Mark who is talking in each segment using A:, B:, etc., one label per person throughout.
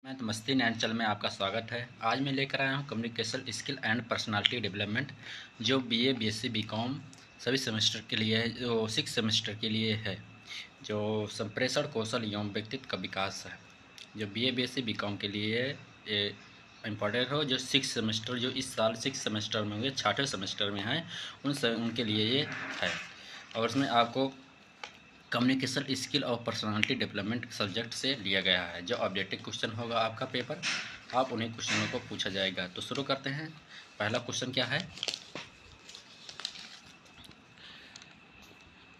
A: मस्ती नैन चैनल में आपका स्वागत है। आज मैं लेकर आया हूँ communication skill and personality development, जो बीए, बीएससी, बीकॉम सभी सेमेस्टर के लिए है, जो 6 सेमेस्टर के लिए है, जो संप्रेषण कौशल एवं व्यक्तित्व का विकास है। जो बीए, बीएससी, बीकॉम के लिए ये इम्पॉर्टेंट हो, जो 6 सेमेस्टर जो इस साल 6 सेमेस्टर में हुए, 6ठे सेमेस्टर में हैं, उनके लिए ये है। और उसमें आपको कम्युनिकेशन स्किल और पर्सनालिटी डेवलपमेंट सब्जेक्ट से लिया गया है। जो ऑब्जेक्टिव क्वेश्चन होगा आपका पेपर, आप उन्हीं क्वेश्चनों को पूछा जाएगा। तो शुरू करते हैं। पहला क्वेश्चन क्या है?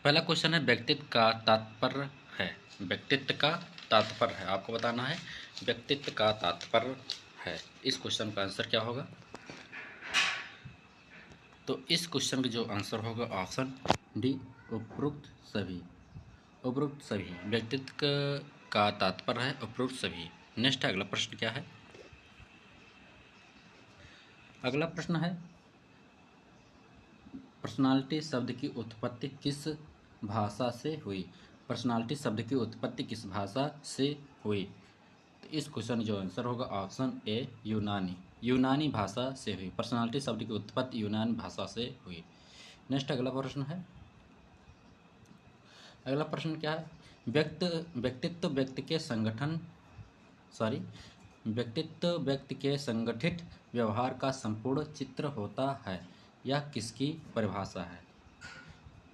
A: पहला क्वेश्चन है व्यक्तित्व का तात्पर्य है। व्यक्तित्व का तात्पर्य है, आपको बताना है व्यक्तित्व का तात्पर्य है। इस क्वेश्चन का आंसर क्या होगा? तो इस क्वेश्चन का जो आंसर होगा ऑप्शन डी, उपरोक्त सभी। उपरोक्त सभी व्यक्तित्व का तात्पर्य है उपरोक्त सभी। नेक्स्ट अगला प्रश्न क्या है? अगला प्रश्न है पर्सनालिटी शब्द की उत्पत्ति किस भाषा से हुई? पर्सनालिटी शब्द की उत्पत्ति किस भाषा से हुई? तो इस क्वेश्चन जो आंसर होगा ऑप्शन ए, यूनानी। यूनानी भाषा से हुई। पर्सनालिटी शब्द की उत्पत्ति यूनानी भाषा से हुई। नेक्स्ट अगला प्रश्न है। अगला प्रश्न क्या है? व्यक्तित्व व्यक्ति के संगठन व्यक्तित्व व्यक्ति के संगठित व्यवहार का संपूर्ण चित्र होता है। यह किसकी परिभाषा है?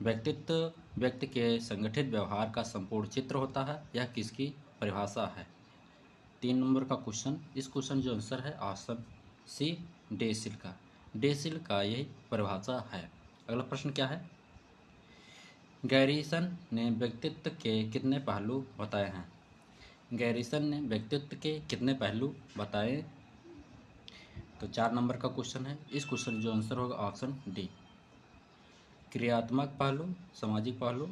A: व्यक्तित्व व्यक्ति के संगठित व्यवहार का संपूर्ण चित्र होता है, यह किसकी परिभाषा है? 3 नंबर का क्वेश्चन। इस क्वेश्चन जो आंसर है ऑप्शन सी, डेसिल का। डेसिल का यही परिभाषा है। अगला प्रश्न क्या है? गैरिसन ने व्यक्तित्व के कितने पहलू बताए हैं? गैरिसन ने व्यक्तित्व के कितने पहलू बताए? तो 4 नंबर का क्वेश्चन है। इस क्वेश्चन जो आंसर होगा ऑप्शन डी, क्रियात्मक पहलू, सामाजिक पहलू,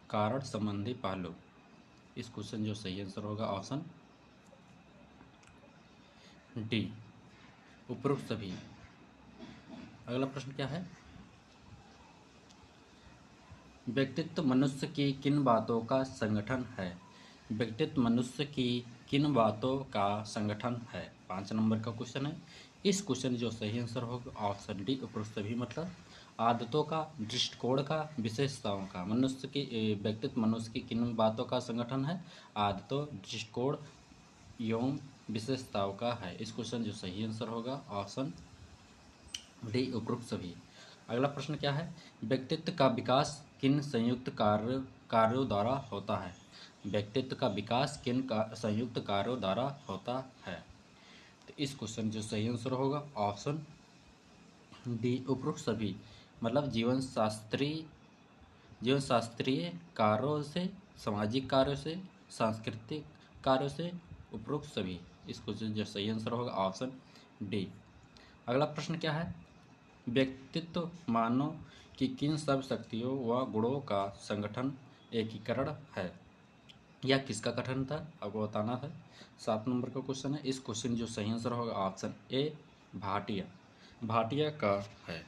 A: कारण संबंधी पहलू। इस क्वेश्चन जो सही आंसर होगा ऑप्शन डी, उपरोक्त सभी। अगला प्रश्न क्या है? व्यक्तित्व मनुष्य की किन बातों का संगठन है? व्यक्तित्व मनुष्य की किन बातों का संगठन है? 5 नंबर का क्वेश्चन है। इस क्वेश्चन जो सही आंसर होगा ऑप्शन डी, उपरोक्त सभी। मतलब आदतों का, दृष्टिकोण का, विशेषताओं का। व्यक्तित्व मनुष्य की किन बातों का संगठन है? आदतों, दृष्टिकोण एवं विशेषताओं का है। इस क्वेश्चन जो सही आंसर होगा ऑप्शन डी, उपरोक्त सभी। अगला प्रश्न क्या है? व्यक्तित्व का विकास किन संयुक्त कार्यों द्वारा होता है? व्यक्तित्व का विकास किन संयुक्त कार्यों द्वारा होता है? तो इस क्वेश्चन जो सही आंसर होगा ऑप्शन डी, उपरोक्त सभी। मतलब जीवन शास्त्रीय कार्यों से, सामाजिक कार्यों से, सांस्कृतिक कार्यों से, उपरोक्त सभी। इस क्वेश्चन जो सही आंसर होगा ऑप्शन डी। अगला प्रश्न क्या है? व्यक्तित्व मानव की किन सब शक्तियों व गुणों का संगठन एकीकरण है? यह किसका गठन था, आपको बताना है। 7 नंबर का क्वेश्चन है। इस क्वेश्चन जो सही आंसर होगा ऑप्शन ए, भाटिया। भाटिया का है।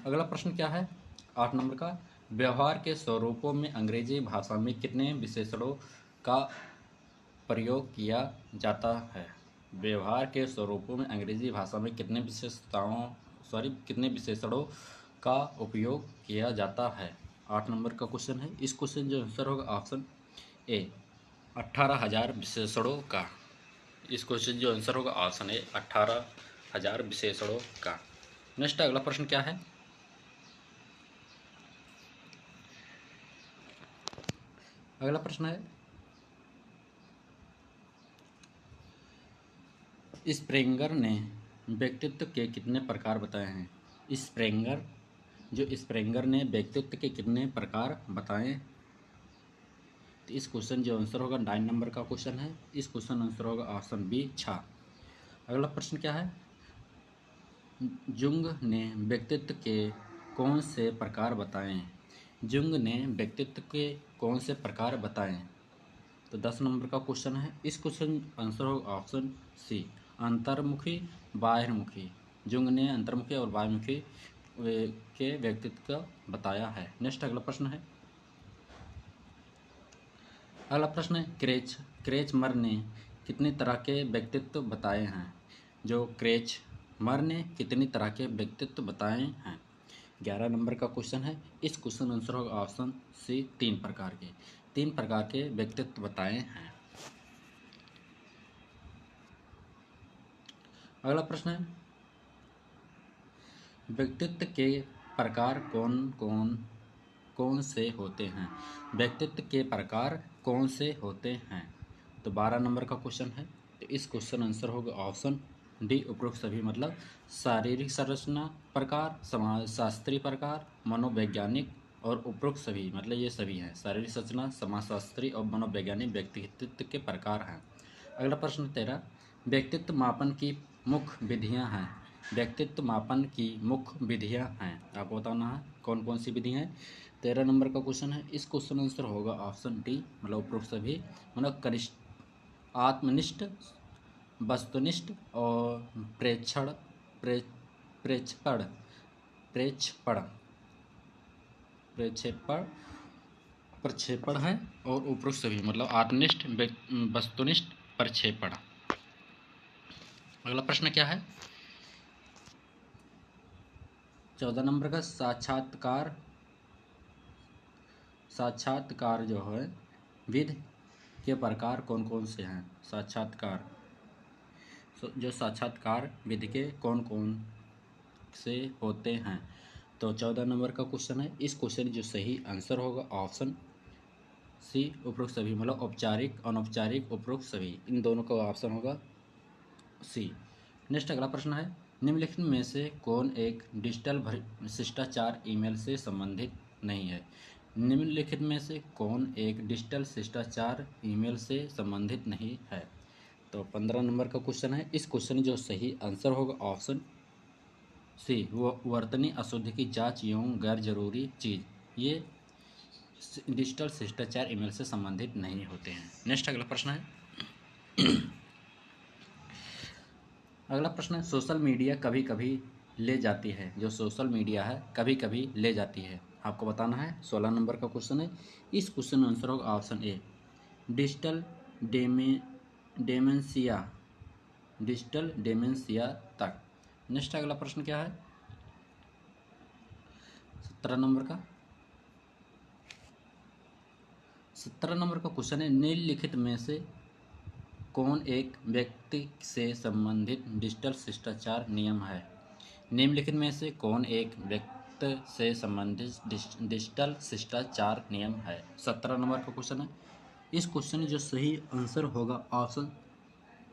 A: अगला प्रश्न क्या है? 8 नंबर का। व्यवहार के स्वरूपों में अंग्रेजी भाषा में कितने विशेषणों का प्रयोग किया जाता है? व्यवहार के स्वरूपों में अंग्रेजी भाषा में कितने विशेषणों का उपयोग किया जाता है? 8 नंबर का क्वेश्चन है। इस क्वेश्चन जो आंसर होगा ऑप्शन ए, 18,000 विशेषणों का। इस क्वेश्चन जो आंसर होगा ऑप्शन ए, 18,000 विशेषणों का। नेक्स्ट अगला प्रश्न क्या है? अगला प्रश्न है स्प्रेंगर ने व्यक्तित्व के कितने प्रकार बताए हैं? स्प्रेंगर ने व्यक्तित्व के कितने प्रकार बताए? तो इस क्वेश्चन जो आंसर होगा 9 नंबर का क्वेश्चन है। इस क्वेश्चन आंसर होगा ऑप्शन बी, 6। अगला प्रश्न क्या है? जुंग ने व्यक्तित्व के कौन से प्रकार बताए? जुंग ने व्यक्तित्व के कौन से प्रकार बताए? तो 10 नंबर का क्वेश्चन है। इस क्वेश्चन आंसर होगा ऑप्शन सी, अंतर्मुखी, बाह्यमुखी। जुंग ने अंतर्मुखी और बाह्यमुखी के व्यक्तित्व का बताया है। नेक्स्ट अगला प्रश्न है। अगला प्रश्न है क्रेचमर ने कितनी तरह के व्यक्तित्व बताए हैं। जो क्रेचमर ने कितनी तरह के व्यक्तित्व बताए हैं। 11 नंबर का क्वेश्चन है। इस क्वेश्चन आंसर होगा ऑप्शन सी, तीन प्रकार के व्यक्तित्व बताए हैं। अगला प्रश्न है व्यक्तित्व के प्रकार कौन से होते हैं। व्यक्तित्व के प्रकार कौन से होते हैं। तो 12 नंबर का क्वेश्चन है। तो इस क्वेश्चन आंसर होगा ऑप्शन डी, उपरोक्त सभी। मतलब शारीरिक संरचना प्रकार, समाजशास्त्री प्रकार, मनोवैज्ञानिक और उपरोक्त सभी, मतलब ये सभी हैं। शारीरिक संरचना, समाजशास्त्री और मनोवैज्ञानिक व्यक्तित्व के प्रकार हैं। अगला प्रश्न 13, व्यक्तित्व मापन की मुख्य विधियां हैं। व्यक्तित्व मापन की मुख्य विधियां हैं, आपको बताना है कौन कौन सी विधियां हैं। 13 नंबर का क्वेश्चन है। इस क्वेश्चन आंसर होगा ऑप्शन डी, मतलब उपरोक्त सभी। मतलब कनिष्ठ, आत्मनिष्ठ, वस्तुनिष्ठ और प्रेक्षण प्रेक्षण प्रेक्षेपण प्रेक्षेपण प्रक्षेपण है और उपरोक्त सभी, मतलब आत्मनिष्ठ, वस्तुनिष्ठ, प्रक्षेपण। अगला प्रश्न क्या है। 14 नंबर का साक्षात्कार जो है विधि के प्रकार कौन कौन से हैं। साक्षात्कार विधि के कौन से होते हैं। तो 14 नंबर का क्वेश्चन है। इस क्वेश्चन जो सही आंसर होगा ऑप्शन सी, उपरोक्त सभी। मतलब औपचारिक, अनौपचारिक, उपरोक्त सभी, इन दोनों का ऑप्शन होगा सी। नेक्स्ट अगला प्रश्न है। निम्नलिखित में से कौन एक डिजिटल शिष्टाचार ईमेल से संबंधित नहीं है। निम्नलिखित में से कौन एक डिजिटल शिष्टाचार ईमेल से संबंधित नहीं है। तो 15 नंबर का क्वेश्चन है। इस क्वेश्चन जो सही आंसर होगा ऑप्शन सी, वो वर्तनी अशुद्धि की जांच एवं गैर जरूरी चीज़, ये डिजिटल शिष्टाचार ईमेल से संबंधित नहीं होते हैं। नेक्स्ट अगला प्रश्न है। अगला प्रश्न है। सोशल मीडिया कभी कभी ले जाती है। जो सोशल मीडिया है कभी कभी ले जाती है, आपको बताना है। 16 नंबर का क्वेश्चन है। इस क्वेश्चन आंसर होगा ऑप्शन ए, डिजिटल डेमेंशिया तक। नेक्स्ट अगला प्रश्न क्या है। 17 नंबर का क्वेश्चन है। निम्नलिखित में से कौन एक व्यक्ति से संबंधित डिजिटल शिष्टाचार नियम है। निम्नलिखित में से कौन एक व्यक्ति से संबंधित डिजिटल शिष्टाचार नियम है। 17 नंबर का क्वेश्चन है। इस क्वेश्चन जो सही आंसर होगा ऑप्शन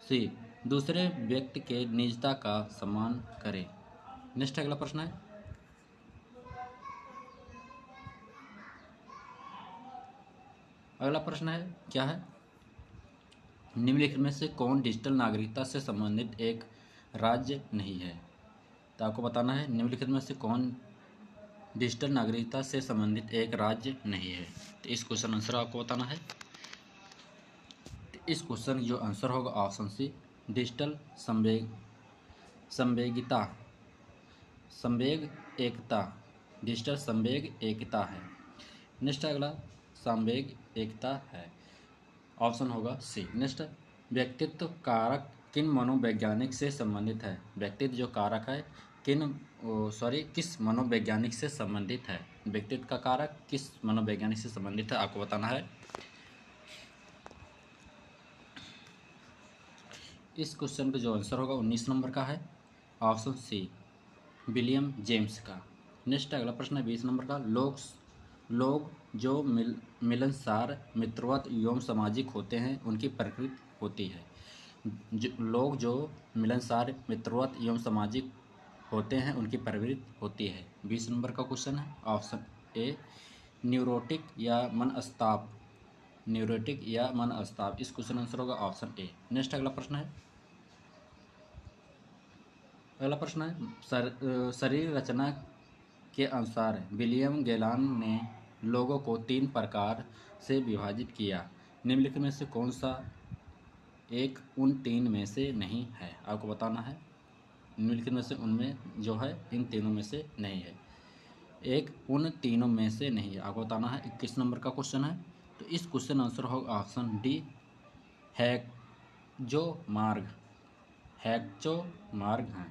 A: सी, दूसरे व्यक्ति के निजता का सम्मान करें। नेक्स्ट अगला प्रश्न है। अगला प्रश्न है क्या है। निम्नलिखित में से कौन डिजिटल नागरिकता से संबंधित एक राज्य नहीं है। तो आपको बताना है निम्नलिखित में से कौन डिजिटल नागरिकता से संबंधित एक राज्य नहीं है। तो इस क्वेश्चन आंसर आपको बताना है। तो इस क्वेश्चन जो आंसर होगा ऑप्शन सी, डिजिटल संवेग एकता डिजिटल संवेग एकता है। नेक्स्ट अगला संवेग एकता है, ऑप्शन होगा सी। नेक्स्ट, व्यक्तित्व कारक किन मनोवैज्ञानिक से संबंधित है। व्यक्तित्व जो कारक है किस मनोवैज्ञानिक से संबंधित है। व्यक्तित्व का कारक किस मनोवैज्ञानिक से संबंधित है, आपको बताना है। इस क्वेश्चन का जो आंसर होगा 19 नंबर का है, ऑप्शन सी, विलियम जेम्स का। नेक्स्ट अगला प्रश्न है 20 नंबर का। लोग जो मिलनसार, मित्रवत एवं सामाजिक होते हैं उनकी प्रकृति होती है। लोग जो मिलनसार, मित्रवत एवं सामाजिक होते हैं उनकी प्रवृत्ति होती है। 20 नंबर का क्वेश्चन है, ऑप्शन ए, न्यूरोटिक या मनस्ताप। इस क्वेश्चन आंसर होगा ऑप्शन ए। नेक्स्ट अगला प्रश्न है। शरीर रचना के अनुसार विलियम गैलन ने लोगों को 3 प्रकार से विभाजित किया। निम्नलिखित में से कौन सा एक उन 3 में से नहीं है, आपको बताना है। निम्नलिखित में से उनमें जो है इन तीनों में से नहीं है, एक उन तीनों में से नहीं है, आपको बताना है। 21 नंबर का क्वेश्चन है। तो इस क्वेश्चन आंसर होगा ऑप्शन डी हैक्जो मार्ग। हैक्जो मार्ग है,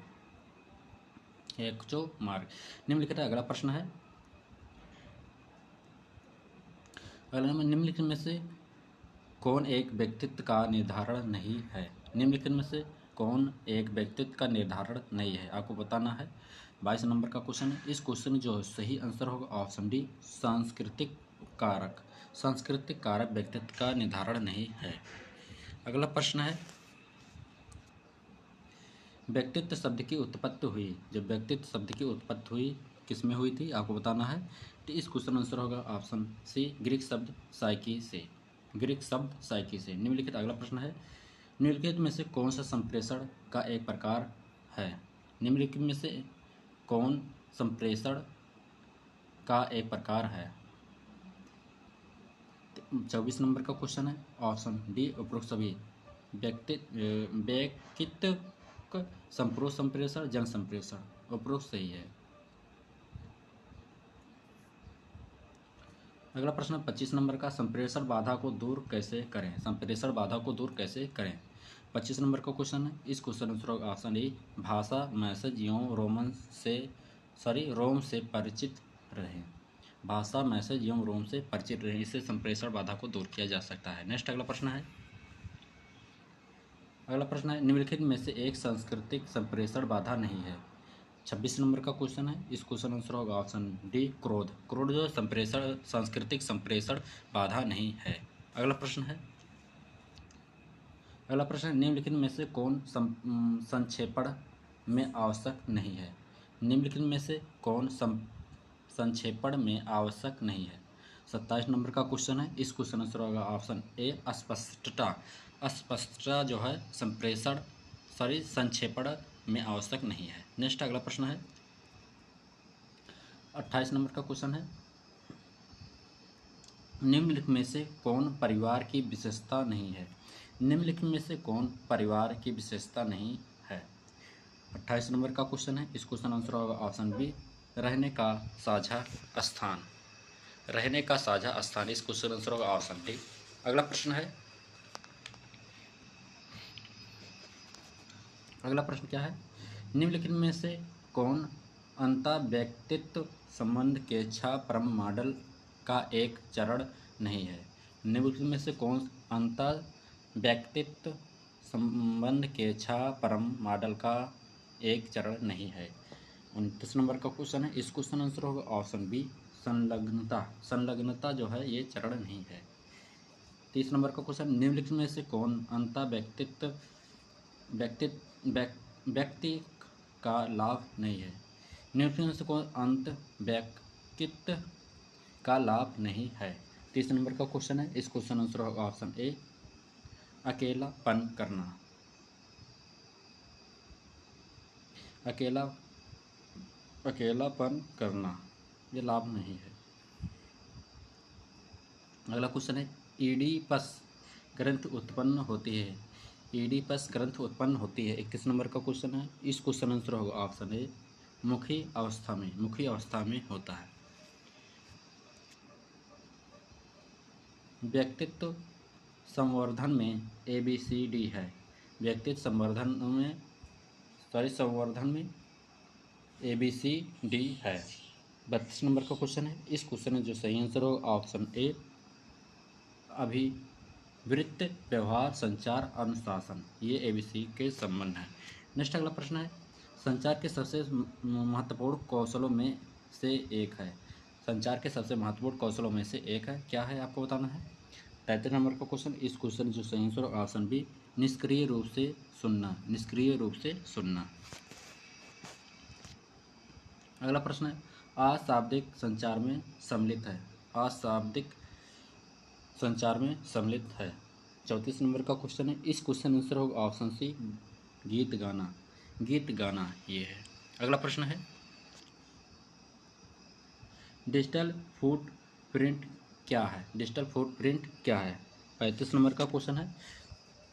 A: हैक्जो मार्ग। निम्नलिखित अगला प्रश्न है, अगला निम्नलिखित में से कौन एक व्यक्तित्व का निर्धारण नहीं है? निम्नलिखित में से कौन एक व्यक्तित्व का निर्धारण नहीं है, आपको बताना है। 22 नंबर का क्वेश्चन है। इस क्वेश्चन जो सही आंसर होगा ऑप्शन डी सांस्कृतिक कारक। सांस्कृतिक कारक व्यक्तित्व का निर्धारण नहीं है। अगला प्रश्न है, व्यक्तित्व शब्द की उत्पत्ति हुई, जब व्यक्तित्व शब्द की उत्पत्ति हुई किस में हुई थी, आपको बताना है। तो इस क्वेश्चन आंसर होगा ऑप्शन सी ग्रीक शब्द साइकी से। ग्रीक शब्द साइकी से। निम्नलिखित अगला प्रश्न है, निम्नलिखित में से कौन सा संप्रेषण का एक प्रकार है? निम्नलिखित में से कौन संप्रेषण का एक प्रकार है? 24 नंबर का क्वेश्चन है, ऑप्शन डी उपरोक्त सभी। व्यक्तित्व संप्रोष संप्रेषण, जन संप्रेषण, उपरोक्त सही है। अगला प्रश्न 25 नंबर का, संप्रेषण बाधा को दूर कैसे करें? संप्रेषण बाधा को दूर कैसे करें? 25 नंबर का क्वेश्चन है। इस क्वेश्चन आंसर ऑप्शन ए भाषा मैसेज एवं रोम से परिचित रहें। भाषा मैसेज एवं रोम से परिचित रहें, इससे संप्रेषण बाधा को दूर किया जा सकता है। नेक्स्ट अगला प्रश्न है, अगला प्रश्न है, निम्नलिखित में से एक सांस्कृतिक संप्रेषण बाधा नहीं है। 26 नंबर का क्वेश्चन है। इस क्वेश्चन आंसर होगा ऑप्शन डी क्रोध। क्रोध जो संप्रेषण सांस्कृतिक संप्रेषण बाधा नहीं है। अगला प्रश्न है, अगला प्रश्न निम्नलिखित में से कौन संक्षेपण में आवश्यक नहीं है? निम्नलिखित में से कौन संक्षेपण में आवश्यक नहीं है? 27 नंबर का क्वेश्चन है। इस क्वेश्चन आंसर होगा ऑप्शन ए अस्पष्टता। अस्पष्टता जो है संक्षेपण में आवश्यक नहीं है। नेक्स्ट अगला प्रश्न है, 28 नंबर का क्वेश्चन है, निम्नलिखित में से कौन परिवार की विशेषता नहीं है? निम्नलिखित में से कौन परिवार की विशेषता नहीं है? 28 नंबर का क्वेश्चन है। इस क्वेश्चन आंसर होगा ऑप्शन बी रहने का साझा स्थान। रहने का साझा स्थान। इस क्वेश्चन आंसर होगा ऑप्शन डी। अगला प्रश्न है, अगला प्रश्न क्या है, निम्नलिखित में से कौन अंतःव्यक्तित्व संबंध के 6 परम मॉडल का एक चरण नहीं है? निम्नलिखित में से कौन अंतःव्यक्तित्व संबंध के 6 परम मॉडल का एक चरण नहीं है? 29 नंबर का क्वेश्चन है। इस क्वेश्चन आंसर होगा ऑप्शन बी संलग्नता। संलग्नता जो है ये चरण नहीं है। 30 नंबर का क्वेश्चन, निम्नलिखित में से कौन अंतःव्यक्तित्व व्यक्ति का लाभ नहीं है? निम्नलिखित में से कौन अंत व्यक्तित्व का लाभ नहीं है? 30 नंबर का क्वेश्चन है। इस क्वेश्चन आंसर होगा ऑप्शन ए अकेलापन करना। अकेलापन करना ये लाभ नहीं है। अगला क्वेश्चन है, ईडीपस ग्रंथ उत्पन्न होती है। ईडीपस ग्रंथ उत्पन्न होती है। 31 नंबर का क्वेश्चन है। इस क्वेश्चन आंसर होगा ऑप्शन ए मुखी अवस्था में। मुखी अवस्था में होता है। व्यक्तित्व संवर्धन में ABCD है। व्यक्तित्व संवर्धन में ABCD है। 32 नंबर का क्वेश्चन है। इस क्वेश्चन में जो सही आंसर होगा ऑप्शन ए अभिवृत्ति व्यवहार संचार अनुशासन, ये ABC के संबंध है। नेक्स्ट अगला प्रश्न है, संचार के सबसे महत्वपूर्ण कौशलों में से एक है। संचार के सबसे महत्वपूर्ण कौशलों में से एक है, क्या है आपको बताना है। 33 नंबर का क्वेश्चन। इस क्वेश्चन जो सही आंसर ऑप्शन बी निष्क्रिय रूप से सुनना। निष्क्रिय रूप से सुनना। अगला प्रश्न है, अशाब्दिक संचार में सम्मिलित है। अशाब्दिक संचार में सम्मिलित है। 34 नंबर का क्वेश्चन है। इस क्वेश्चन आंसर होगा ऑप्शन सी गीत गाना। गीत गाना ये है। अगला प्रश्न है, डिजिटल फुटप्रिंट क्या है? डिजिटल फुटप्रिंट क्या है? 35 नंबर का क्वेश्चन है,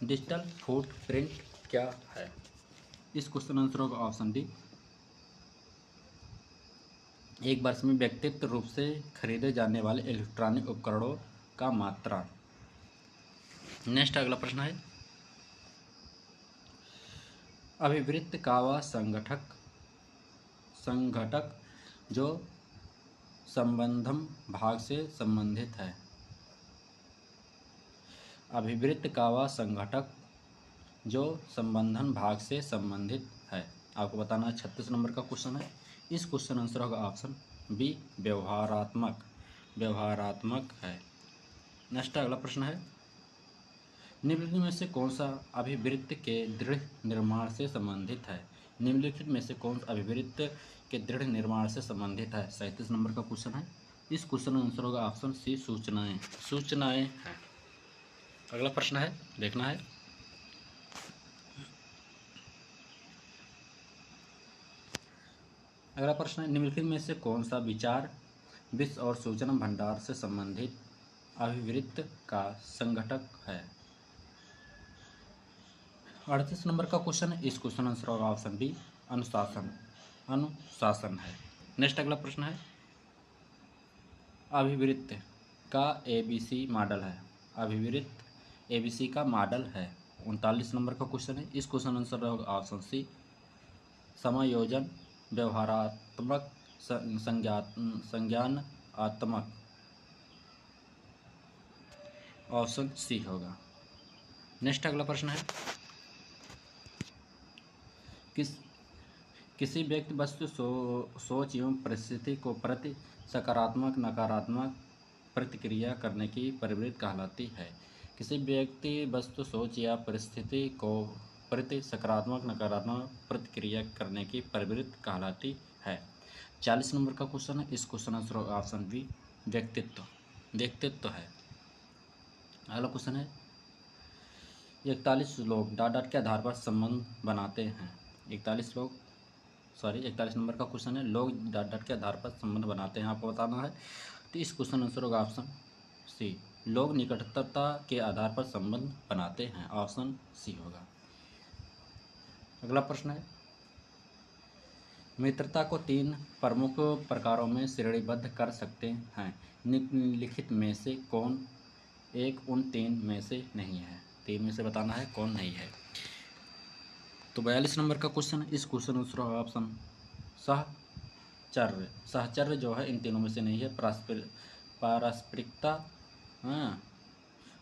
A: डिजिटल फुटप्रिंट क्या है? इस क्वेश्चन आंसर होगा ऑप्शन डी एक वर्ष में व्यक्तिगत रूप से खरीदे जाने वाले इलेक्ट्रॉनिक उपकरणों का मात्रा। नेक्स्ट अगला प्रश्न है, अभिवृत्त का वह संघटक जो संबंधम भाग से संबंधित है। अभिवृत्त का वह संघटक जो संबंधन भाग से संबंधित है। आपको बताना है। 36 नंबर का क्वेश्चन है। इस क्वेश्चन आंसर होगा ऑप्शन बी, व्यवहारात्मक है। नेक्स्ट अगला प्रश्न है, निम्नलिखित में से कौन सा अभिवृत्त के दृढ़ निर्माण से संबंधित है। निम्नलिखित में से कौन सा अभिवृत्त के दृढ़ निर्माण से संबंधित है। 37 नंबर का क्वेश्चन है। इस क्वेश्चन का आंसर होगा ऑप्शन सी, सूचनाएं हैं। अगला प्रश्न है, देखना है, अगला प्रश्न है, निम्नलिखित में से कौन सा विचार, विश्व और सूचना भंडार से संबंधित अभिवृत्त का संघटक है। 38 नंबर का क्वेश्चन है। इस क्वेश्चन आंसर होगा ऑप्शन बी, अनुशासन है। नेक्स्ट अगला प्रश्न है, अभिवृत्त का एबीसी मॉडल है। अभिवृत्त एबीसी का मॉडल है। 39 नंबर का क्वेश्चन है। इस क्वेश्चन आंसर होगा ऑप्शन सी, समायोजन, व्यवहारात्मक, संज्ञानात्मक। ऑप्शन सी होगा। नेक्स्ट अगला प्रश्न है, किसी व्यक्ति, वस्तु, सोच एवं परिस्थिति को प्रति सकारात्मक नकारात्मक प्रतिक्रिया करने की प्रवृत्ति कहलाती है। किसी व्यक्ति, वस्तु, सोच या परिस्थिति को प्रति सकारात्मक नकारात्मक प्रतिक्रिया करने की प्रवृत्ति कहलाती है। 40 नंबर का क्वेश्चन है। इस क्वेश्चन आंसर ऑप्शन बी, व्यक्तित्व है। अगला क्वेश्चन है, 41 लोग डॉट के आधार पर संबंध बनाते हैं। 41 नंबर का क्वेश्चन है, लोग डॉट के आधार पर संबंध बनाते हैं। आपको बताना है। तो इस क्वेश्चन आंसर होगा ऑप्शन सी, लोग निकटता के आधार पर संबंध बनाते हैं। ऑप्शन सी होगा। अगला प्रश्न है, मित्रता को 3 प्रमुख प्रकारों में श्रेणीबद्ध कर सकते हैं। निम्नलिखित में से कौन एक उन 3 में से नहीं है। 3 में से बताना है कौन नहीं है। तो 42 नंबर का क्वेश्चन है। इस क्वेश्चन आंसर होगा ऑप्शन सहचर्य जो है इन तीनों में से नहीं है। पारस्परिकता, हाँ,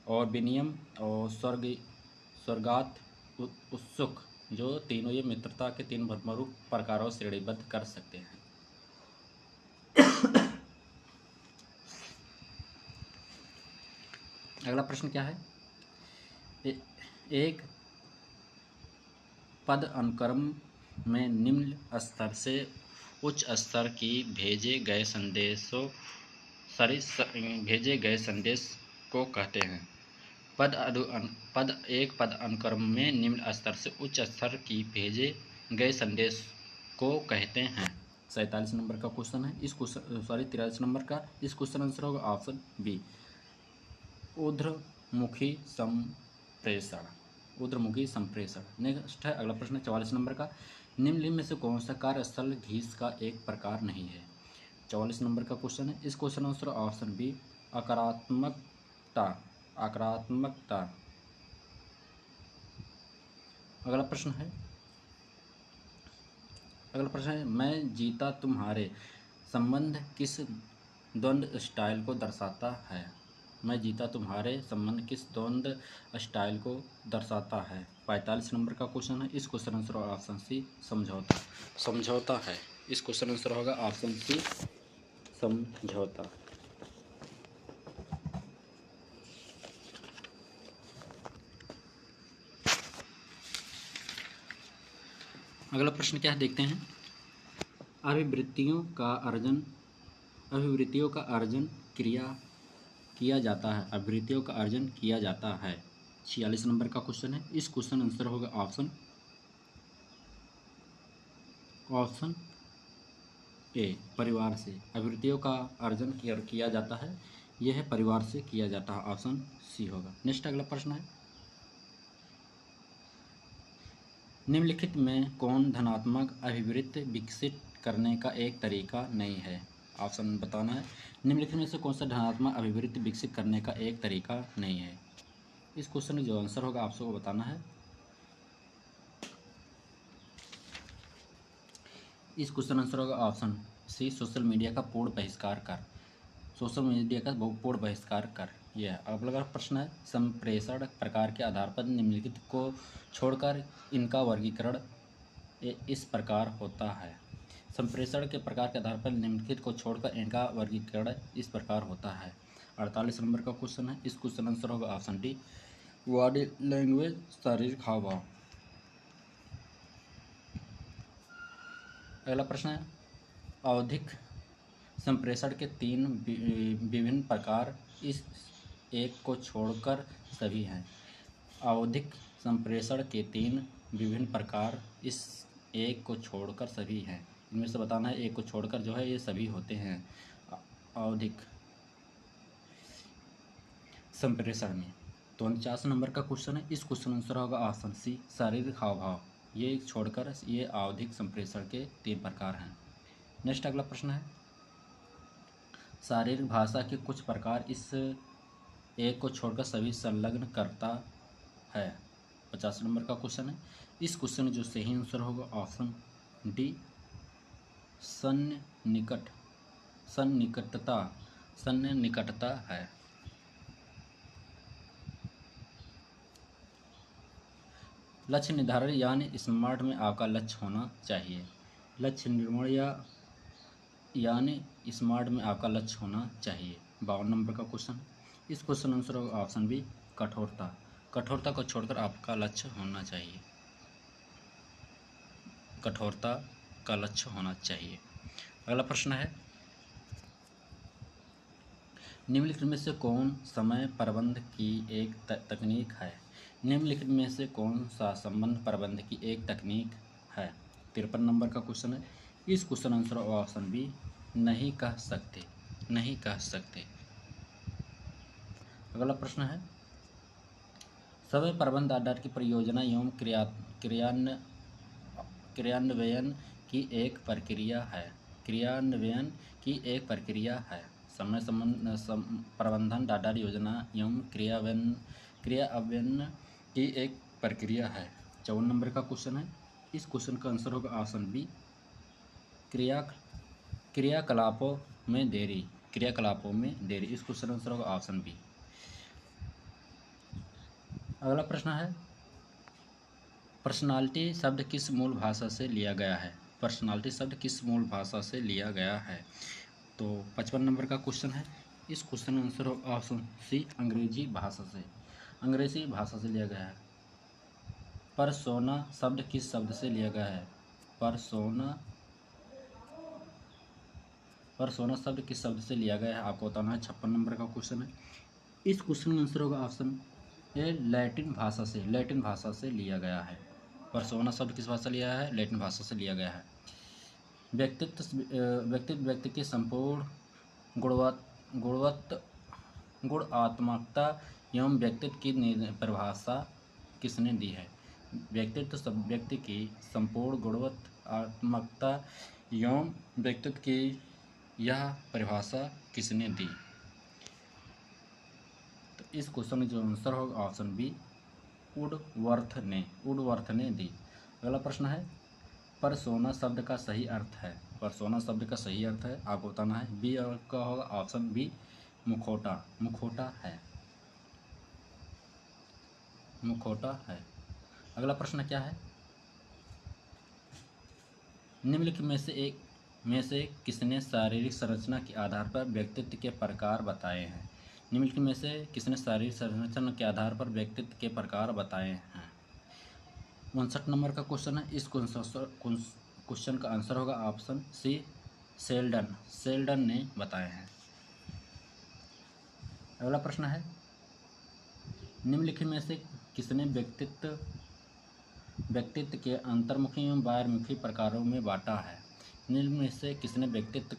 A: और विनियम और स्वर्गात उत्सुक, जो तीनों ये मित्रता के 3 प्रमुख प्रकारों श्रेणीबद्ध कर सकते हैं। अगला प्रश्न क्या है, एक पद अनुक्रम में निम्न स्तर से उच्च स्तर की भेजे गए संदेश को कहते हैं। एक पद अनुक्रम में निम्न स्तर से उच्च स्तर की भेजे गए संदेश को कहते हैं। 47 नंबर का क्वेश्चन है। 43 नंबर का। इस क्वेश्चन आंसर होगा ऑप्शन बी, ऊर्ध्वमुखी संप्रेषण। नेक्स्ट है अगला प्रश्न 44 नंबर का, निम्नलिखित में से कौन सा कार्यस्थल घीस का एक प्रकार नहीं है। 44 नंबर का क्वेश्चन है। इस क्वेश्चन आंसर ऑप्शन बी, आक्रामकता। अगला प्रश्न है, मैं जीता तुम्हारे संबंध किस द्वंद्व स्टाइल को दर्शाता है। मैं जीता तुम्हारे संबंध किस द्वंद्व स्टाइल को दर्शाता है। 45 नंबर का क्वेश्चन है। इस क्वेश्चन आंसर ऑप्शन सी, समझौता है। इस क्वेश्चन आंसर होगा ऑप्शन सी, समझौता। अगला प्रश्न क्या है, देखते हैं। अभिवृत्तियों का अर्जन किया जाता है। अभिवृत्तियों का अर्जन किया जाता है। 46 नंबर का क्वेश्चन है। इस क्वेश्चन आंसर होगा ऑप्शन ए, परिवार से। अभिवृत्तियों का अर्जन किया जाता है, यह परिवार से किया जाता है। ऑप्शन सी होगा। नेक्स्ट अगला प्रश्न है, निम्नलिखित में कौन धनात्मक अभिवृत्ति विकसित करने का एक तरीका नहीं है। ऑप्शन बताना है। निम्नलिखित में से कौन सा धनात्मक अभिवृत्ति विकसित करने का एक तरीका नहीं है। इस क्वेश्चन का जो आंसर होगा आप सबको बताना है। इस क्वेश्चन आंसर होगा ऑप्शन सी, सोशल मीडिया का पूर्ण बहिष्कार कर। सोशल मीडिया का पूर्ण बहिष्कार कर। यह अगला प्रश्न है, संप्रेषण प्रकार के आधार पर निम्नलिखित को छोड़कर इनका वर्गीकरण इस प्रकार होता है। संप्रेषण के प्रकार के आधार पर निम्नलिखित को छोड़कर इनका वर्गीकरण इस प्रकार होता है। 48 नंबर का क्वेश्चन है। इस क्वेश्चन आंसर होगा ऑप्शन डी, बॉडी लैंग्वेज, शारीरिक हाव भाव। अगला प्रश्न है, आवधिक संप्रेषण के 3 विभिन्न प्रकार इस एक को छोड़कर सभी हैं। आवधिक संप्रेषण के 3 विभिन्न प्रकार इस एक को छोड़कर सभी हैं। इनमें से बताना है, एक को छोड़कर जो है ये सभी होते हैं आवधिक संप्रेषण में। तो 49 नंबर का क्वेश्चन है। इस क्वेश्चन आंसर होगा ऑप्शन सी, शारीरिक हाव भाव। ये छोड़कर ये आवधिक संप्रेषण के 3 प्रकार हैं। नेक्स्ट अगला प्रश्न है, शारीरिक भाषा के कुछ प्रकार इस एक को छोड़कर सभी संलग्न करता है। 50 नंबर का क्वेश्चन है। इस क्वेश्चन जो सही आंसर होगा ऑप्शन डी, सन्निकटता है। लक्ष्य निर्धारण यानी स्मार्ट में आपका लक्ष्य होना चाहिए। लक्ष्य निर्माण यानी स्मार्ट में आपका लक्ष्य होना चाहिए। 52 नंबर का क्वेश्चन। इस क्वेश्चन आंसर होगा ऑप्शन बी, कठोरता। कठोरता को छोड़कर आपका लक्ष्य होना चाहिए। कठोरता का लक्ष्य होना चाहिए। अगला प्रश्न है, निम्नलिखित में से कौन समय प्रबंध की एक तकनीक है। निम्नलिखित में से कौन सा संबंध प्रबंध की एक तकनीक है। 53 नंबर का क्वेश्चन है। इस क्वेश्चन आंसर ऑप्शन बी, नहीं कह सकते। नहीं कह सकते। अगला प्रश्न है, समय प्रबंध आधार की परियोजना एवं क्रियान्वयन की एक प्रक्रिया है। क्रियान्वयन की एक प्रक्रिया है। समय प्रबंधन आधार योजना एवं क्रियान्वयन की एक प्रक्रिया है। 54 नंबर का क्वेश्चन है। इस क्वेश्चन का आंसर होगा ऑप्शन बी, क्रियाकलापों में देरी। क्रियाकलापों में देरी। इस क्वेश्चन आंसर होगा ऑप्शन बी। अगला प्रश्न है, पर्सनालिटी शब्द किस मूल भाषा से लिया गया है। पर्सनालिटी शब्द किस मूल भाषा से लिया गया है। तो 55 नंबर का क्वेश्चन है। इस क्वेश्चन आंसर ऑप्शन सी, अंग्रेजी भाषा से। अंग्रेजी भाषा से लिया गया है। परसोना शब्द किस शब्द से लिया गया है। परसोना शब्द किस शब्द से लिया गया है आपको बताना है। 56 नंबर का क्वेश्चन है। इस क्वेश्चन का आंसर होगा ऑप्शन ए, लैटिन भाषा से। लैटिन भाषा से लिया गया है। परसोना शब्द किस भाषा से लिया है, लैटिन भाषा से लिया गया है। व्यक्ति की संपूर्ण गुणात्मकता एवं व्यक्तित्व की परिभाषा किसने दी है। व्यक्ति की संपूर्ण गुणात्मकता एवं व्यक्तित्व की यह परिभाषा किसने दी। तो इस क्वेश्चन में जो आंसर होगा ऑप्शन बी, वुडवर्थ ने दी। अगला प्रश्न है, परसोना शब्द का सही अर्थ है। परसोना शब्द का सही अर्थ है आपको बताना है। बी का होगा ऑप्शन बी, मुखौटा। मुखौटा है। अगला प्रश्न क्या है, निम्नलिखित में से किसने शारीरिक संरचना के आधार पर व्यक्तित्व के प्रकार बताए हैं। निम्नलिखित में से किसने शारीरिक संरचना के आधार पर व्यक्तित्व के प्रकार बताए हैं। 59 नंबर का क्वेश्चन है। इस क्वेश्चन का आंसर होगा ऑप्शन सी, सेल्डन ने बताए हैं। अगला प्रश्न है, निम्नलिखित में से किसने व्यक्तित्व के अंतर्मुखी एवं बाह्यमुखी प्रकारों में बांटा है। निम्न में से किसने व्यक्तित्व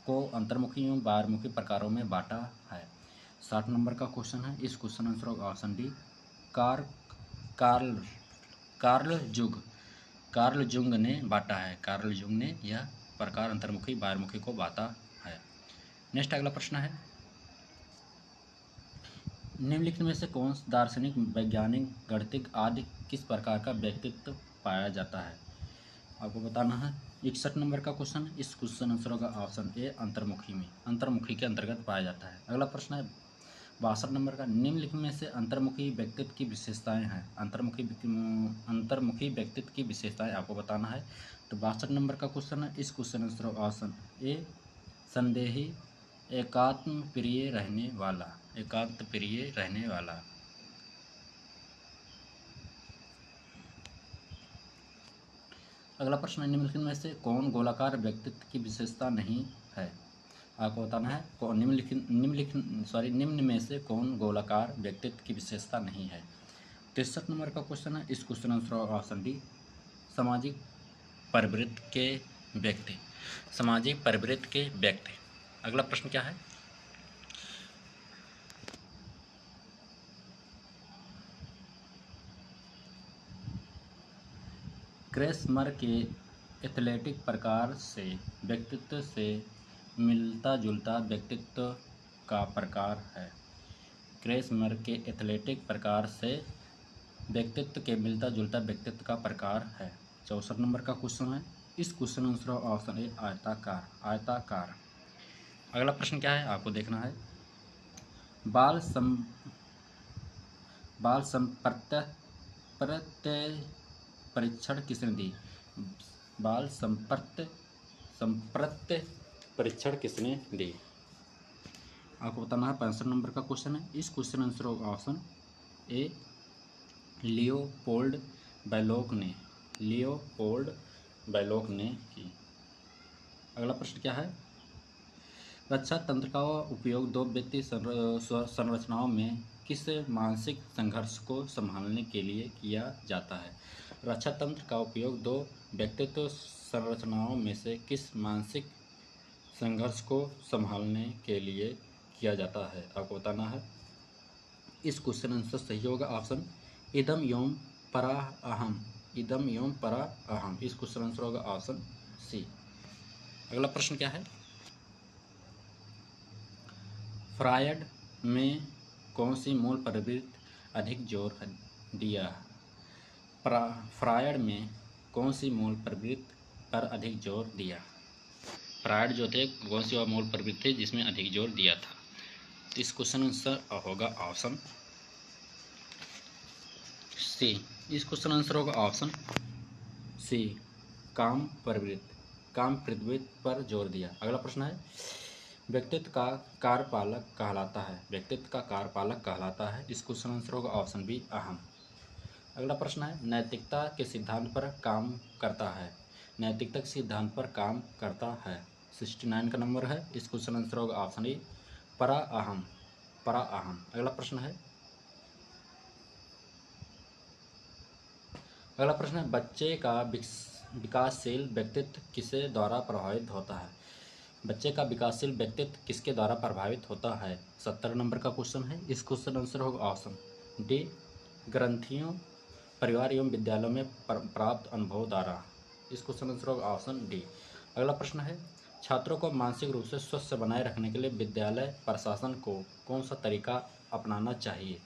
A: को अंतर्मुखी एवं बाह्यमुखी प्रकारों में बांटा है। 60 नंबर का क्वेश्चन है। इस क्वेश्चन आंसर होगा ऑप्शन डी, कार्ल जुंग ने बांटा है। कार्ल जुंग ने यह प्रकार अंतर्मुखी बाह्यमुखी को बांटा है। नेक्स्ट अगला प्रश्न है, निम्नलिखित में से कौन दार्शनिक, वैज्ञानिक, गणितज्ञ आदि किस प्रकार का व्यक्तित्व पाया जाता है? आपको बताना है। 61 नंबर का क्वेश्चन, इस क्वेश्चन आंसर होगा ऑप्शन ए अंतर्मुखी में, अंतर्मुखी के अंतर्गत पाया जाता है। अगला प्रश्न है 62 नंबर का, निम्नलिखित में से अंतर्मुखी व्यक्तित्व की विशेषताएं हैं। अंतर्मुखी व्यक्तित्व की विशेषताएं आपको बताना है। तो 62 नंबर का क्वेश्चन है, इस क्वेश्चन आंसर होगा ऑप्शन ए संदेही, एकात्म प्रिय रहने वाला, एकांत प्रिय रहने वाला। अगला प्रश्न है, निम्नलिखित में से कौन गोलाकार व्यक्तित्व की विशेषता नहीं है? आपको बताना है कौन निम्न में से कौन गोलाकार व्यक्तित्व की विशेषता नहीं है। 63 नंबर का क्वेश्चन है, इस क्वेश्चन आंसर ऑप्शन डी सामाजिक परिवृत्ति के व्यक्ति, सामाजिक परिवृत्ति के व्यक्ति। अगला प्रश्न क्या है, क्रेसमर के एथलेटिक प्रकार से व्यक्तित्व से मिलता जुलता व्यक्तित्व का प्रकार है। क्रेसमर के एथलेटिक प्रकार से व्यक्तित्व के मिलता जुलता व्यक्तित्व का प्रकार है। 64 नंबर का क्वेश्चन है, इस क्वेश्चन आंसर ऑप्शन ए आयताकार, आयताकार। अगला प्रश्न क्या है आपको देखना है, बाल संप्रत्य परीक्षण किसने दी? बाल संप्रत्य परीक्षण किसने दी? आपको बताना है। 65 नंबर का क्वेश्चन है, इस क्वेश्चन आंसर होगा ऑप्शन ए लियोपोल्ड बैलोक ने, लियोपोल्ड बैलोक ने की। अगला प्रश्न क्या है, रक्षा तंत्र का उपयोग दो व्यक्ति संरचनाओं में किस मानसिक संघर्ष को संभालने के लिए किया जाता है? रक्षा तंत्र का उपयोग दो व्यक्तित्व संरचनाओं में से किस मानसिक संघर्ष को संभालने के लिए किया जाता है? आपको बताना है। इस क्वेश्चन आंसर सही होगा ऑप्शन इदम योम परा अहम, इदम योम परा अहम। इस क्वेश्चन आंसर होगा ऑप्शन सी। अगला प्रश्न क्या है, फ्रायड में कौन सी मूल प्रवृत्ति अधिक जोर दिया? फ्रायड में कौन सी मूल प्रवृत्ति पर अधिक जोर दिया? फ्रायड जो थे कौन सी मूल प्रवृत्ति थी जिसमें अधिक जोर दिया था? तो इस क्वेश्चन आंसर होगा ऑप्शन सी। इस क्वेश्चन आंसर होगा ऑप्शन सी काम प्रवृत्ति, काम प्रवृत्ति पर जोर दिया। अगला प्रश्न है, व्यक्तित्व का कार्यपालक कहलाता है, व्यक्तित्व का कार्यपालक कहलाता है। इस क्वेश्चन आंसर होगा ऑप्शन बी अहम। अगला प्रश्न है, नैतिकता के सिद्धांत पर काम करता है, नैतिकता के सिद्धांत पर काम करता है। 69 का नंबर है। इस क्वेश्चन आंसर होगा ऑप्शन ए परा अहम, परा अहम। अगला प्रश्न है, अगला प्रश्न है, बच्चे का विकासशील व्यक्तित्व किसके द्वारा प्रभावित होता है? बच्चे का विकासशील व्यक्तित्व किसके द्वारा प्रभावित होता है? 70 नंबर का क्वेश्चन है। इस क्वेश्चन आंसर होगा ऑप्शन डी ग्रंथियों, परिवार एवं विद्यालयों में प्राप्त अनुभव द्वारा। इस क्वेश्चन आंसर होगा ऑप्शन डी। अगला प्रश्न है, छात्रों को मानसिक रूप से स्वस्थ बनाए रखने के लिए विद्यालय प्रशासन को कौन सा तरीका अपनाना चाहिए?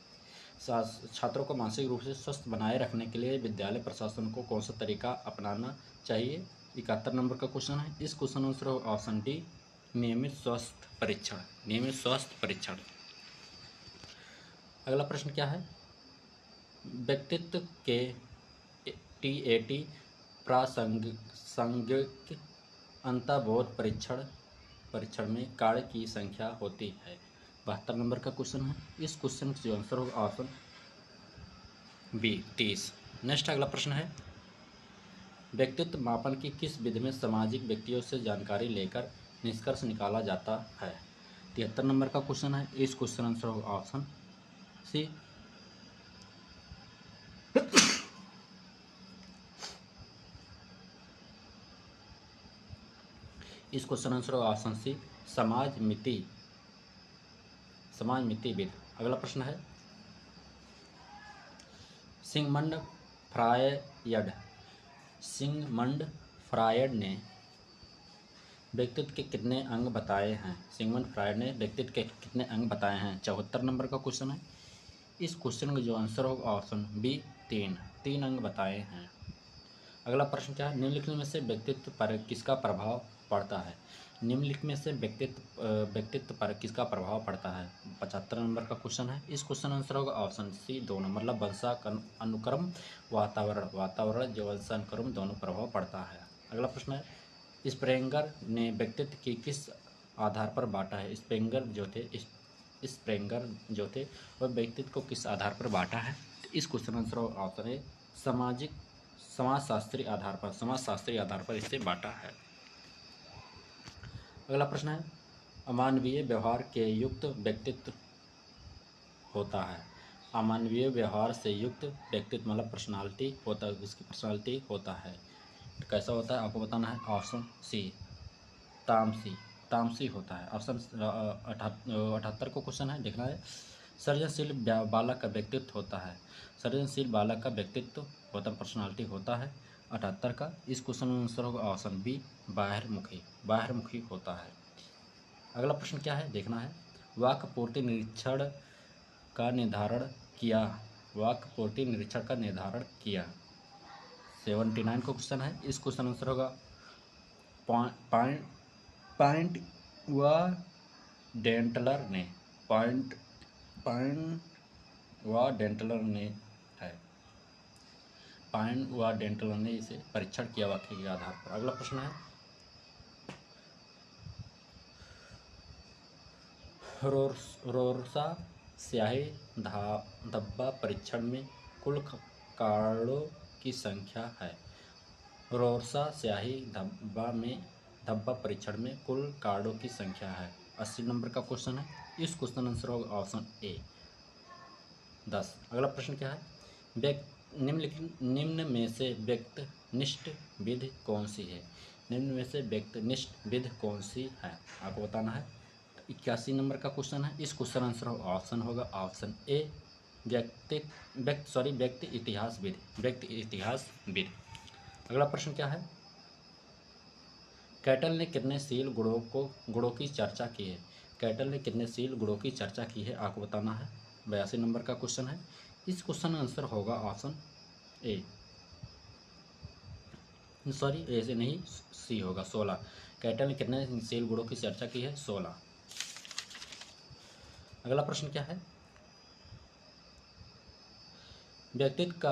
A: छात्रों को मानसिक रूप से स्वस्थ बनाए रखने के लिए विद्यालय प्रशासन को कौन सा तरीका अपनाना चाहिए? 71 नंबर का क्वेश्चन है। इस क्वेश्चन आंसर होगा ऑप्शन डी नियमित स्वास्थ्य परीक्षण, नियमित स्वास्थ्य परीक्षण। अगला प्रश्न क्या है, व्यक्तित्व के टीएटी प्रासंगिक अंतर्बोध परीक्षण में कार्य की संख्या होती है। 72 नंबर का क्वेश्चन है। इस क्वेश्चन का जो आंसर होगा ऑप्शन बी 30। नेक्स्ट अगला प्रश्न है, व्यक्तित्व मापन की किस विधि में सामाजिक व्यक्तियों से जानकारी लेकर निष्कर्ष निकाला जाता है? 73 नंबर का क्वेश्चन है। इस क्वेश्चन आंसर होगा ऑप्शन सी इस क्वेश्चन आंसर होगा ऑप्शन सी समाज मिति विद। अगला प्रश्न है, सिगमंड फ्रायड ने व्यक्तित्व के कितने अंग बताए हैं? सिगमंड फ्रायड ने व्यक्तित्व के कितने अंग बताए हैं? 74 नंबर का क्वेश्चन है। इस क्वेश्चन का जो आंसर होगा ऑप्शन बी 3 अंग बताए हैं। अगला प्रश्न क्या है? निम्नलिखित में से व्यक्तित्व पर किसका प्रभाव पड़ता है? निम्नलिखित में से व्यक्तित्व पर किसका प्रभाव पड़ता है? 75 नंबर का क्वेश्चन है। इस क्वेश्चन आंसर होगा ऑप्शन सी दोनों, मतलब वंशानुक्रम, वातावरण जो वंशानुक्रम दोनों प्रभाव पड़ता है। अगला प्रश्न है, स्प्रेंगर ने व्यक्तित्व की किस आधार पर बांटा है? स्प्रेंगर जो थे वह व्यक्तित्व को किस आधार पर बांटा है? इस क्वेश्चन आंसर ऑप्शन है समाजशास्त्री आधार पर इसे बांटा है। अगला प्रश्न है, अमानवीय व्यवहार के युक्त व्यक्तित्व होता है। अमानवीय व्यवहार से युक्त व्यक्तित्व मतलब पर्सनालिटी होता है, उसकी पर्सनालिटी होता है। कैसा होता है आपको बताना है। ऑप्शन सी तामसी होता है। ऑप्शन 78 को क्वेश्चन है, देखना है। सृजनशील बालक का व्यक्तित्व होता है। सृजनशील बालक का व्यक्तित्व होता पर्सनालिटी होता है 78 का। इस क्वेश्चन में आंसर होगा ऑप्शन बी बाह्यमुखी होता है। अगला प्रश्न क्या है, देखना है। वाक्य पूर्ति निरीक्षण का निर्धारण किया। 79 को क्वेश्चन है। इस क्वेश्चन आंसर होगा पॉइंट व डेंटलर ने है। पाइन व डेंटलर ने इसे परीक्षण किया वाक्य के आधार पर। अगला प्रश्न है, रोरसा स्याही धब्बा परीक्षण में कुल कार्डों की संख्या है। रोरसा स्याही धब्बा परीक्षण में कुल कार्डों की संख्या है। 80 नंबर का क्वेश्चन है। इस क्वेश्चन आंसर होगा ऑप्शन ए 10। अगला प्रश्न क्या है, निम्न में से व्यक्तिनिष्ठ विधि कौन सी है? निम्न में से व्यक्तिनिष्ठ विधि कौन सी है आपको बताना है। 81 नंबर का क्वेश्चन है। इस क्वेश्चन आंसर ऑप्शन होगा ऑप्शन ए व्यक्ति इतिहास विधि। अगला प्रश्न क्या है, कैटल ने कितने शील गुणों की चर्चा की है? कैटल ने कितने शील गुणों की चर्चा की है आपको बताना है। 82 नंबर का क्वेश्चन है। इस क्वेश्चन आंसर होगा ऑप्शन ए से नहीं, सी होगा 16। कैटल ने कितने शील गुणों की चर्चा की है? 16। अगला प्रश्न क्या है, व्यक्तित्व का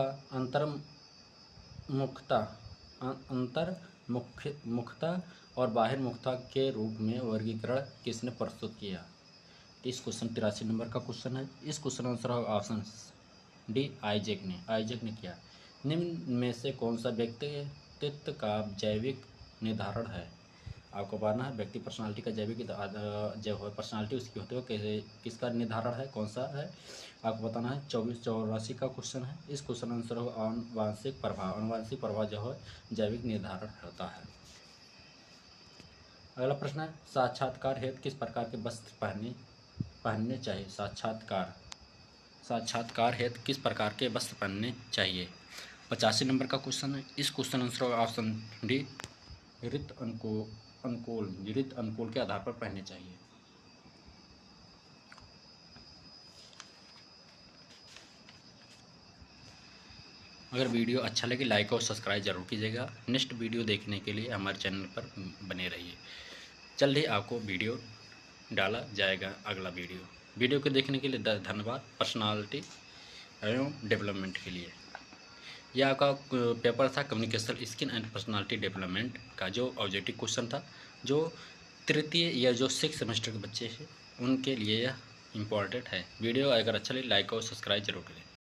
A: अंतर्मुखता और बाहिर्मुखता के रूप में वर्गीकरण किसने प्रस्तुत किया? इस क्वेश्चन 83 नंबर का क्वेश्चन है। इस क्वेश्चन आंसर होगा ऑप्शन डी आइजैक ने किया। निम्न में से कौन सा व्यक्तित्व का जैविक निर्धारण है? आपको बताना है। व्यक्ति पर्सनालिटी का जैविक जो पर्सनालिटी उसकी होती है कैसे, किसका निर्धारण है, कौन सा है आपको बताना है। 24-84 का क्वेश्चन है। इस क्वेश्चन आंसर होगा आनुवांशिक प्रभाव जो है जैविक निर्धारण होता है। अगला प्रश्न है, साक्षात्कार हेतु किस प्रकार के वस्त्र पहनने चाहिए? साक्षात्कार हेतु किस प्रकार के वस्त्र पहनने चाहिए? 85 नंबर का क्वेश्चन है। इस क्वेश्चन आंसर होगा ऑप्शन डी ऋत अनुकूल के आधार पर पहनने चाहिए। अगर वीडियो अच्छा लगे लाइक और सब्सक्राइब जरूर कीजिएगा। नेक्स्ट वीडियो देखने के लिए हमारे चैनल पर बने रहिए। जल्द ही आपको वीडियो डाला जाएगा। अगला वीडियो को देखने के लिए धन्यवाद। पर्सनालिटी एवं डेवलपमेंट के लिए यह आपका पेपर था communication skill and personality development का, जो ऑब्जेक्टिव क्वेश्चन था, जो तृतीय या जो 6 सेमेस्टर के बच्चे हैं उनके लिए यह इम्पॉर्टेंट है। वीडियो अगर अच्छा लगे लाइक और सब्सक्राइब जरूर करें।